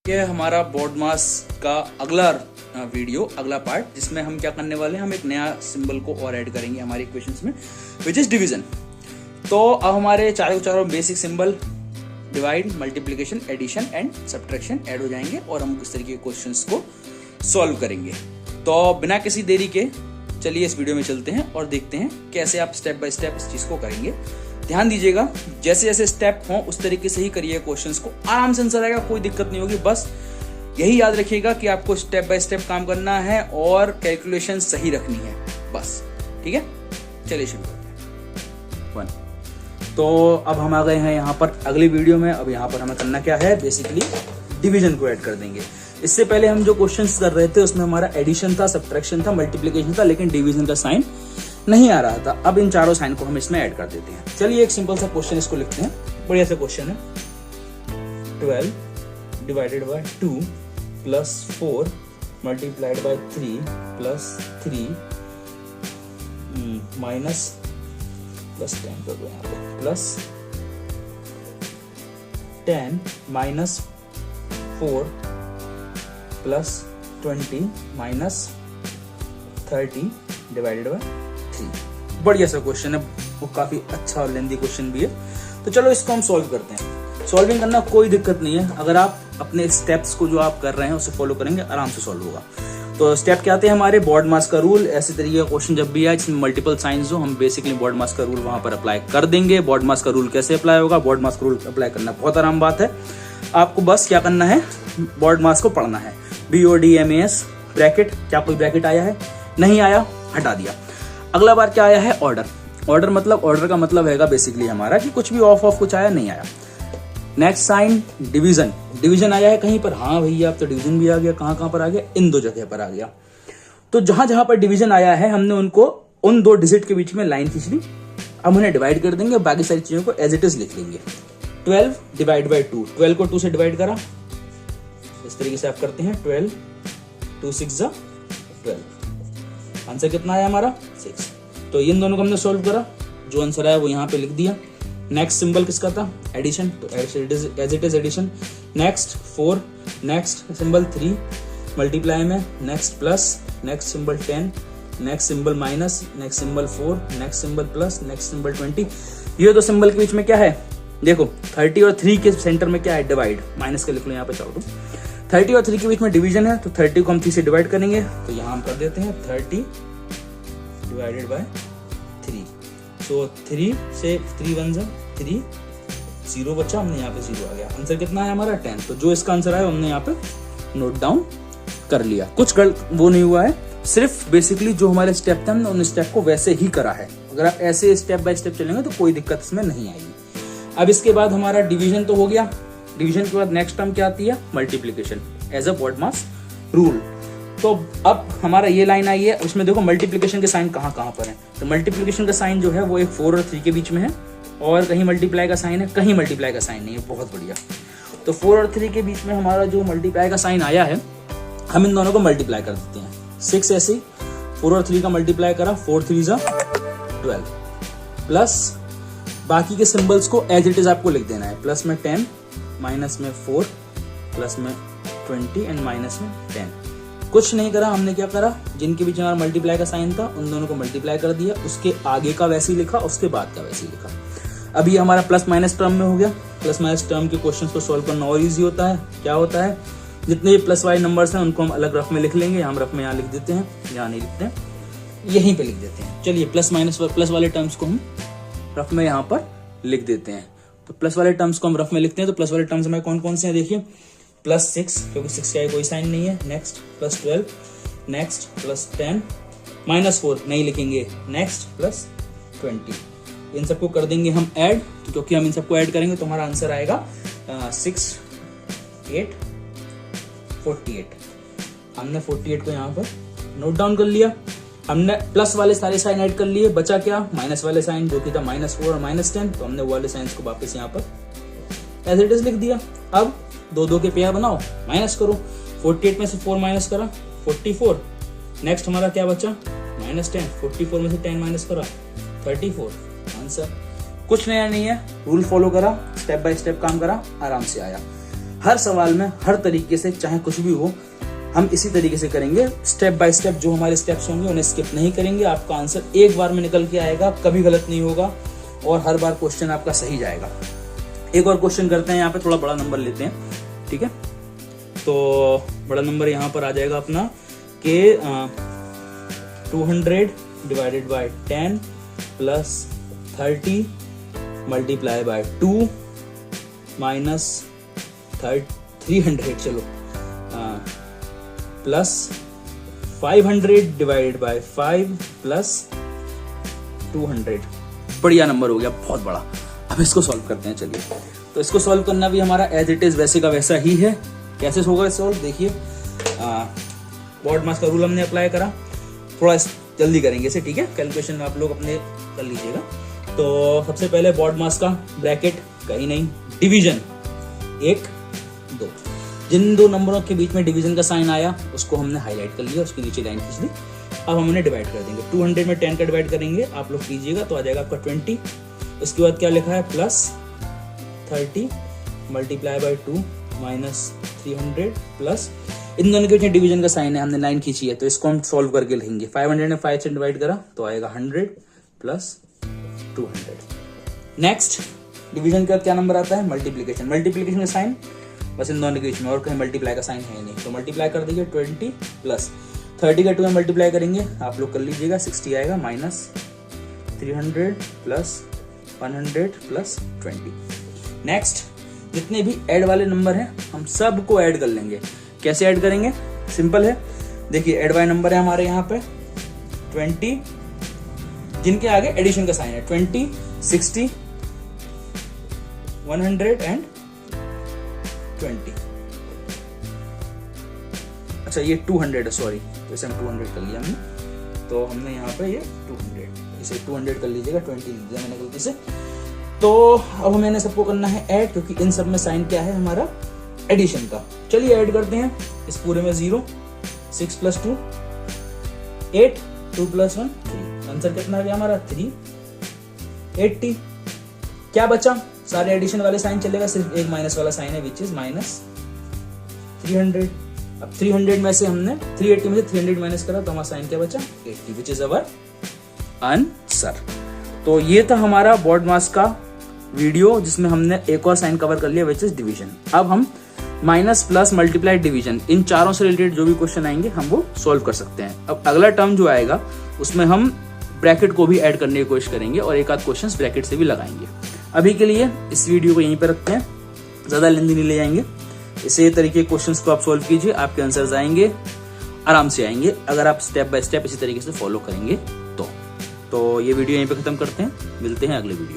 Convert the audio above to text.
ये हमारा बोर्ड मास का अगला वीडियो, अगला पार्ट, जिसमें हम क्या करने वाले हैं, हम एक नया सिंबल को और ऐड करेंगे हमारे इक्वेशंस में, विच इज डिवीजन। तो अब हमारे चारों basic symbol divide, multiplication, addition and subtraction add हो जाएंगे और हम इस तरीके के क्वेश्चंस को सॉल्व करेंगे। तो बिना किसी देरी के चलिए इस वीडियो में चलते हैं और देखते हैं कैसे आप स्टेप बाय स्टेप इस चीज को करेंगे। ध्यान दीजिएगा, जैसे जैसे स्टेप हो उस तरीके से ही करिए क्वेश्चंस को, आराम से आंसर आएगा, कोई दिक्कत नहीं होगी। बस यही याद रखिएगा कि आपको स्टेप बाय स्टेप काम करना है और कैलकुलेशन सही रखनी है, बस। ठीक है, चलिए शुरू करते हैं। तो अब हम आ गए हैं यहाँ पर अगली वीडियो में। अब यहाँ पर हमें करना क्या है, बेसिकली डिवीजन को ऐड कर देंगे। इससे पहले हम जो क्वेश्चंस कर रहे थे उसमें हमारा एडिशन था, सब्ट्रैक्शन था, मल्टीप्लिकेशन था, लेकिन डिवीजन का साइन नहीं आ रहा था। अब इन चारों साइन को हम इसमें ऐड कर देते हैं। चलिए एक सिंपल सा क्वेश्चन इसको लिखते हैं, बढ़िया सा क्वेश्चन है। 12 divided by 2 plus 4 multiplied by 3 plus 3 minus plus 10 कर दो यहाँ पे, plus 10 minus 4 plus 20 minus 30 divided by 3। बढ़िया सा क्वेश्चन है, वो काफी अच्छा और लेंथी क्वेश्चन भी है। तो चलो इसको हम सॉल्व करते हैं। सॉल्विंग करना कोई दिक्कत नहीं है, अगर आप अपने स्टेप्स को जो आप कर रहे हैं उसे फॉलो करेंगे आराम से सॉल्व होगा। तो स्टेप क्या आते हैं हमारे, बोर्ड मास का रूल। ऐसे तरीके का क्वेश्चन जब भी आए जिसमें मल्टीपल साइंस हो, हम बेसिकली बोर्ड मास का रूल वहां पर अप्लाई कर देंगे। बोर्ड मास का रूल कैसे अप्लाई होगा, बोर्ड मास का रूल अप्लाई करना बहुत आराम बात है। आपको बस क्या करना है, बोर्ड मास को पढ़ना है। BODMAS ब्रैकेट, क्या कोई ब्रैकेट आया है, नहीं आया, हटा दिया। अगला बार क्या आया है, ऑर्डर। ऑर्डर का मतलब है बेसिकली हमारा कि कुछ भी ऑफ कुछ आया, नहीं आया। नेक्स्ट साइन डिवीजन आया है कहीं पर, हाँ भैया अब तो डिवीजन भी आ गया। कहां पर आ गया, इन दो जगह पर आ गया। तो जहां पर डिवीजन आया है हमने उनको उन दो डिजिट के बीच में लाइन खींच ली। अब उन्हें डिवाइड कर देंगे, बाकी सारी चीजों को एज इट इज लिख लेंगे। 12 डिवाइड बाई 2, 12 को 2 से डिवाइड करा, इस तरीके से आप करते हैं। 12 2 6 12, आंसर कितना आया हमारा 6। तो इन दोनों को हमने सॉल्व करा, जो आंसर आया वो यहाँ पे लिख दिया। नेक्स्ट सिंबल किसका था, एडिशन, तो as it is addition. Next 4, next symbol 3 multiply में, next plus, next symbol 10, next symbol minus, next symbol 4, next symbol plus, next symbol 20। ये तो सिंबल के बीच में क्या है, देखो 30 और 3 के सेंटर में क्या है, डिवाइड, माइनस का लिख लो यहाँ पे चाहो तो। 30 और 3 के बीच में डिवीजन है, तो 30 को हम 3 से डिवाइड करेंगे, तो यहाँ हम कर देते हैं 30 डिवाइडेड बाय 3। तो 3 से 3 1 3, 0 बचा, हमने यहाँ पे 0 आ गया। आंसर कितना है हमारा 10। तो जो इसका आंसर आया हमने यहाँ पे नोट डाउन कर लिया। कुछ गलत वो नहीं हुआ है, सिर्फ बेसिकली जो हमारे स्टेप थे हमने उन स्टेप को वैसे ही करा है। अगर आप ऐसे स्टेप बाय स्टेप चलेंगे तो कोई दिक्कत इसमें नहीं आएगी। अब इसके बाद हमारा डिवीजन तो हो गया। डिवीजन के बाद नेक्स्ट टर्म क्या आती है, multiplication as a BODMAS rule. तो अब हमारा ये लाइन आई है, उसमें देखो मल्टीप्लिकेशन के साइन कहाँ पर है। तो मल्टीप्लिकेशन का साइन जो है वो एक 4 और 3 के बीच में है, और कहीं मल्टीप्लाई का साइन है, कहीं मल्टीप्लाई का साइन नहीं है। बहुत बढ़िया। तो 4 और 3 के बीच में हमारा जो मल्टीप्लाई का साइन आया है, हम इन दोनों को मल्टीप्लाई कर देते हैं। 6 ऐसे 4 और 3 का मल्टीप्लाई करा, 4 3 12 प्लस बाकी के सिंबल्स को एज इट इज आपको लिख देना है। प्लस में 10, माइनस में 4, प्लस में 20 एंड माइनस में 10। कुछ नहीं करा, हमने क्या करा, जिनके बीच हमारा मल्टीप्लाई का साइन था उन दोनों को मल्टीप्लाई कर दिया, उसके आगे का वैसे ही लिखा, उसके बाद का वैसे ही लिखा। अभी हमारा प्लस माइनस टर्म में हो गया। प्लस माइनस टर्म के क्वेश्चंस को सॉल्व करना और इजी होता है। क्या होता है, जितने भी प्लस वाले नंबर्स हैं उनको हम अलग रफ में लिख लेंगे। हम रफ में यहाँ लिख देते हैं, यहाँ नहीं लिखते हैं, यहीं पे लिख देते हैं। चलिए प्लस वाले टर्म्स को हम रफ में यहाँ पर लिख देते हैं। तो प्लस वाले टर्म्स को हम रफ में लिखते हैं। तो प्लस वाले टर्म्स हमारे कौन कौन से हैं, देखिए प्लस 6, क्योंकि 6 का कोई साइन नहीं है। Next plus 12, next plus 10, minus 4 नहीं लिखेंगे, नेक्स्ट प्लस 20। इन सबको कर देंगे हम ऐड, तो क्योंकि हम इन सबको ऐड करेंगे तो हमारा आंसर आएगा 6 8 48। हमने 48 को यहाँ पर नोट डाउन कर लिया। हमने प्लस वाले सारे साइन ऐड कर लिए, बचा क्या, माइनस वाले साइन, जो कि था -4 और -10। तो हमने वो वाले साइंस को वापस यहाँ पर एज इट इज लिख दिया। अब 2 के पेयर बनाओ, माइनस करो। 48 में से 4 माइनस करा, 44। नेक्स्ट हमारा क्या बचा, -10। 44 में से 10 माइनस करा, 34। आंसर कुछ नया नहीं है, रूल फॉलो करा, स्टेप बाय स्टेप काम करा, आराम से आया। हर सवाल में हर तरीके से, चाहे कुछ भी हो, हम इसी तरीके से करेंगे। स्टेप बाय स्टेप जो हमारे स्टेप्स होंगे उन्हें स्किप नहीं करेंगे। आपका आंसर एक बार में निकल के आएगा, कभी गलत नहीं होगा और हर बार क्वेश्चन आपका सही जाएगा। एक और क्वेश्चन करते हैं, यहाँ पे थोड़ा बड़ा नंबर लेते हैं, ठीक है। तो बड़ा नंबर यहाँ पर आ जाएगा अपना कि 200 divided by 10 plus 30 multiply by 2 minus 300, चलो, प्लस 500 डिवाइडेड बाय 5 प्लस 200। बढ़िया नंबर हो गया, बहुत बड़ा। अब इसको सॉल्व करते हैं, चलिए। तो इसको सॉल्व करना भी हमारा एज इट इज वैसे का वैसा ही है। कैसे होगा सॉल्व, देखिए। BODMAS का रूल हमने अप्लाई करा, थोड़ा जल्दी करेंगे इसे, ठीक है। कैलकुलेशन आप लोग अपने कर लीजिएगा। तो सबसे पहले BODMAS का ब्रैकेट कहीं नहीं, डिवीजन 1 2, जिन दो नंबरों के बीच में डिवीजन का साइन आया उसको हमने हाईलाइट कर लिया, उसके नीचे लाइन खींच दी। अब हम उन्हें डिवाइड कर देंगे। 200 में 10 का डिवाइड करेंगे, आप लोग कीजिएगा, तो आ जाएगा आपका 20। उसके बाद क्या लिखा है, plus 30 multiply by 2 minus 300 plus, इन दोनों के बीच डिवीजन का साइन है, हमने लाइन खींची है, तो इसको हम सॉल्व करके लिखेंगे। 500 ने 5 से डिवाइड करा तो आएगा 100 प्लस 200। नेक्स्ट डिवीजन का क्या नंबर आता है, मल्टीप्लीकेशन। मल्टीप्लीकेशन का साइन बस इन दोनों के बीच में, और कहीं मल्टीप्लाई का साइन है नहीं, तो मल्टीप्लाई कर दीजिए। 20 प्लस 30 का 2 में मल्टीप्लाई करेंगे, आप लोग कर लीजिएगा, 60 आएगा, माइनस 300 प्लस 100 प्लस 20। नेक्स्ट जितने भी ऐड वाले नंबर हैं हम सबको ऐड कर लेंगे। कैसे ऐड करेंगे, सिंपल है। देखिए ऐड वाले नंबर है हमारे यहाँ पे 20, जिनके आगे एडिशन का साइन है, 20, 60, 100 एंड 20। अच्छा ये 200 है, सॉरी, तो इसे हम 200 कर लिया हमने, तो हमने यहाँ पे ये 200, इसे 200 कर लीजिएगा, 20 लिख दिया मैंने गलती से। तो अब हमें सबको करना है ऐड, क्योंकि इन सब में साइन क्या है हमारा, एडिशन का। चलिए ऐड करते हैं। इस पूरे में 0, 6 प्लस 2 8, 2 प्लस 1 3। आंसर कितना आ गया हमारा 380। क्या बचा, सारे एडिशन वाले साइन चलेगा, सिर्फ एक माइनस वाला साइन है, विच इज माइनस 300। अब 300 में से हमने 380 में से 300 माइनस करा तो हमारा साइन क्या बचा, 80, विच इज अवर आंसर। तो ये था हमारा BODMAS का वीडियो, जिसमें हमने एक और साइन कवर कर लिया, विच इज डिवीजन। अब हम माइनस प्लस मल्टीप्लाई डिवीजन, इन चारों से रिलेटेड जो भी क्वेश्चन आएंगे हम वो सॉल्व कर सकते हैं। अब अगला टर्म जो आएगा उसमें हम ब्रैकेट को भी ऐड करने की कोशिश करेंगे और एक आध क्वेश्चन ब्रैकेट से भी लगाएंगे। अभी के लिए इस वीडियो को यहीं पर रखते हैं, ज्यादा लेंदी नहीं ले जाएंगे। इसे तरीके क्वेश्चंस को आप सॉल्व कीजिए, आपके आंसर्स आएंगे, आराम से आएंगे, अगर आप स्टेप बाय स्टेप इसी तरीके से फॉलो करेंगे तो ये वीडियो यहीं पे खत्म करते हैं, मिलते हैं अगले वीडियो।